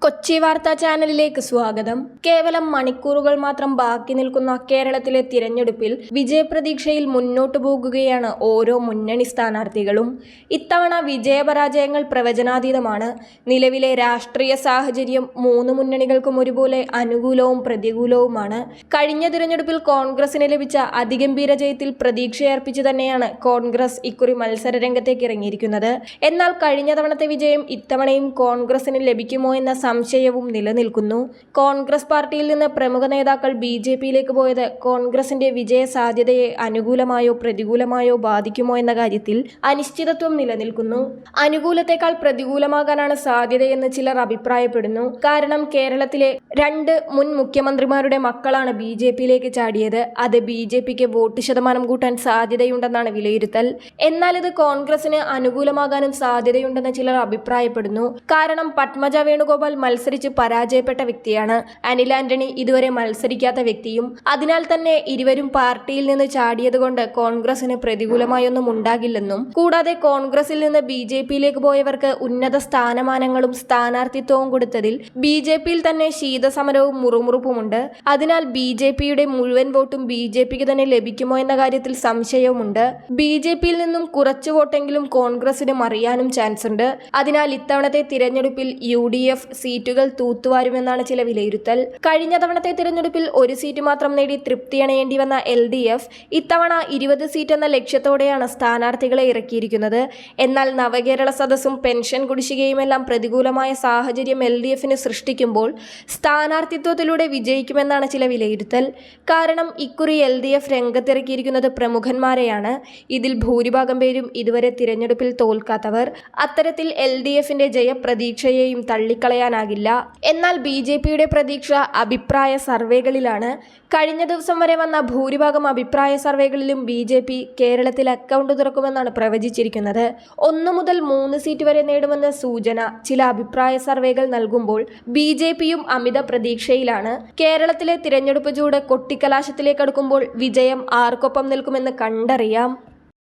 കൊച്ചി വാർത്താ ചാനലിലേക്ക് സ്വാഗതം. കേവലം മണിക്കൂറുകൾ മാത്രം ബാക്കി നിൽക്കുന്ന കേരളത്തിലെ തിരഞ്ഞെടുപ്പിൽ വിജയപ്രതീക്ഷയിൽ മുന്നോട്ടു പോകുകയാണ് ഓരോ മുന്നണി സ്ഥാനാർത്ഥികളും. ഇത്തവണ വിജയപരാജയങ്ങൾ പ്രവചനാതീതമാണ്. നിലവിലെ രാഷ്ട്രീയ സാഹചര്യം മൂന്ന് മുന്നണികൾക്കും ഒരുപോലെ അനുകൂലവും പ്രതികൂലവുമാണ്. കഴിഞ്ഞ തിരഞ്ഞെടുപ്പിൽ കോൺഗ്രസിന് ലഭിച്ച അതിഗംഭീര ജയത്തിൽ പ്രതീക്ഷയർപ്പിച്ചു തന്നെയാണ് കോൺഗ്രസ് ഇക്കുറി മത്സര രംഗത്തേക്ക് ഇറങ്ങിയിരിക്കുന്നത്. എന്നാൽ കഴിഞ്ഞ തവണത്തെ വിജയം ഇത്തവണയും കോൺഗ്രസിന് ലഭിക്കുമോ എന്ന സംശയവും നിലനിൽക്കുന്നു. കോൺഗ്രസ് പാർട്ടിയിൽ നിന്ന് പ്രമുഖ നേതാക്കൾ ബി.ജെ.പിയിലേക്ക് പോയത് കോൺഗ്രസിന്റെ വിജയ സാധ്യതയെ അനുകൂലമായോ പ്രതികൂലമായോ ബാധിക്കുമോ എന്ന കാര്യത്തിൽ അനിശ്ചിതത്വം നിലനിൽക്കുന്നു. അനുകൂലത്തെക്കാൾ പ്രതികൂലമാകാനാണ് സാധ്യതയെന്ന് ചിലർ അഭിപ്രായപ്പെടുന്നു. കാരണം കേരളത്തിലെ 2 മുൻ മുഖ്യമന്ത്രിമാരുടെ മക്കളാണ് ബി.ജെ.പിയിലേക്ക് ചാടിയത്. അത് ബി.ജെ.പിക്ക് വോട്ട് ശതമാനം കൂട്ടാൻ സാധ്യതയുണ്ടെന്നാണ് വിലയിരുത്തൽ. എന്നാൽ ഇത് കോൺഗ്രസിന് അനുകൂലമാകാനും സാധ്യതയുണ്ടെന്ന് ചിലർ അഭിപ്രായപ്പെടുന്നു. കാരണം പത്മജ വേണുഗോപാൽ മത്സരിച്ച് പരാജയപ്പെട്ട വ്യക്തിയാണ്. അനിൽ ആന്റണി ഇതുവരെ മത്സരിക്കാത്ത വ്യക്തിയും. അതിനാൽ തന്നെ ഇരുവരും പാർട്ടിയിൽ നിന്ന് ചാടിയതുകൊണ്ട് കോൺഗ്രസിന് പ്രതികൂലമായൊന്നും ഉണ്ടാകില്ലെന്നും, കൂടാതെ കോൺഗ്രസിൽ നിന്ന് ബി.ജെ.പിയിലേക്ക് പോയവർക്ക് ഉന്നത സ്ഥാനമാനങ്ങളും സ്ഥാനാർത്ഥിത്വവും കൊടുത്തതിൽ ബി.ജെ.പിയിൽ തന്നെ ശീതസമരവും മുറുമുറുപ്പുമുണ്ട്. അതിനാൽ ബി.ജെ.പിയുടെ മുഴുവൻ വോട്ടും ബി.ജെ.പിക്ക് തന്നെ ലഭിക്കുമോ എന്ന കാര്യത്തിൽ സംശയവുമുണ്ട്. ബി.ജെ.പിയിൽ നിന്നും കുറച്ചു വോട്ടെങ്കിലും കോൺഗ്രസിന് മറിയാനും ചാൻസ് ഉണ്ട്. അതിനാൽ ഇത്തവണത്തെ തിരഞ്ഞെടുപ്പിൽ UDF സീറ്റുകൾ തൂത്തുവാരുമെന്നാണ് ചില വിലയിരുത്തൽ. കഴിഞ്ഞ തവണത്തെ തിരഞ്ഞെടുപ്പിൽ 1 സീറ്റ് മാത്രം നേടി തൃപ്തിയണയേണ്ടി വന്ന LDF ഇത്തവണ 20 സീറ്റ് എന്ന ലക്ഷ്യത്തോടെയാണ് സ്ഥാനാർത്ഥികളെ ഇറക്കിയിരിക്കുന്നത്. എന്നാൽ നവകേരള സദസ്സും പെൻഷൻ കുടിശ്ശികയുമെല്ലാം പ്രതികൂലമായ സാഹചര്യം LDFന് സൃഷ്ടിക്കുമ്പോൾ സ്ഥാനാർത്ഥിത്വത്തിലൂടെ വിജയിക്കുമെന്നാണ് ചില വിലയിരുത്തൽ. കാരണം ഇക്കുറി LDF രംഗത്തിറക്കിയിരിക്കുന്നത് പ്രമുഖന്മാരെയാണ്. ഇതിൽ ഭൂരിഭാഗം പേരും ഇതുവരെ തിരഞ്ഞെടുപ്പിൽ തോൽക്കാത്തവർ. അത്തരത്തിൽ LDFന്റെ ജയപ്രതീക്ഷയെയും തള്ളിക്കളയാനാകില്ല. എന്നാൽ ബി.ജെ.പിയുടെ പ്രതീക്ഷ അഭിപ്രായ സർവേകളിലാണ്. കഴിഞ്ഞ ദിവസം വരെ വന്ന ഭൂരിഭാഗം അഭിപ്രായ സർവേകളിലും ബി.ജെ.പി കേരളത്തിൽ അക്കൗണ്ട് തുറക്കുമെന്നാണ് പ്രവചിച്ചിരിക്കുന്നത്. 1 മുതൽ 3 സീറ്റ് വരെ നേടുമെന്ന സൂചന ചില അഭിപ്രായ സർവേകൾ നൽകുമ്പോൾ ബി.ജെ.പിയും അമിത പ്രതീക്ഷയിലാണ്. കേരളത്തിലെ തിരഞ്ഞെടുപ്പ് ചൂട് കൊട്ടിക്കലാശത്തിലേക്കടുക്കുമ്പോൾ വിജയം ആർക്കൊപ്പം നിൽക്കുമെന്ന് കണ്ടറിയാം.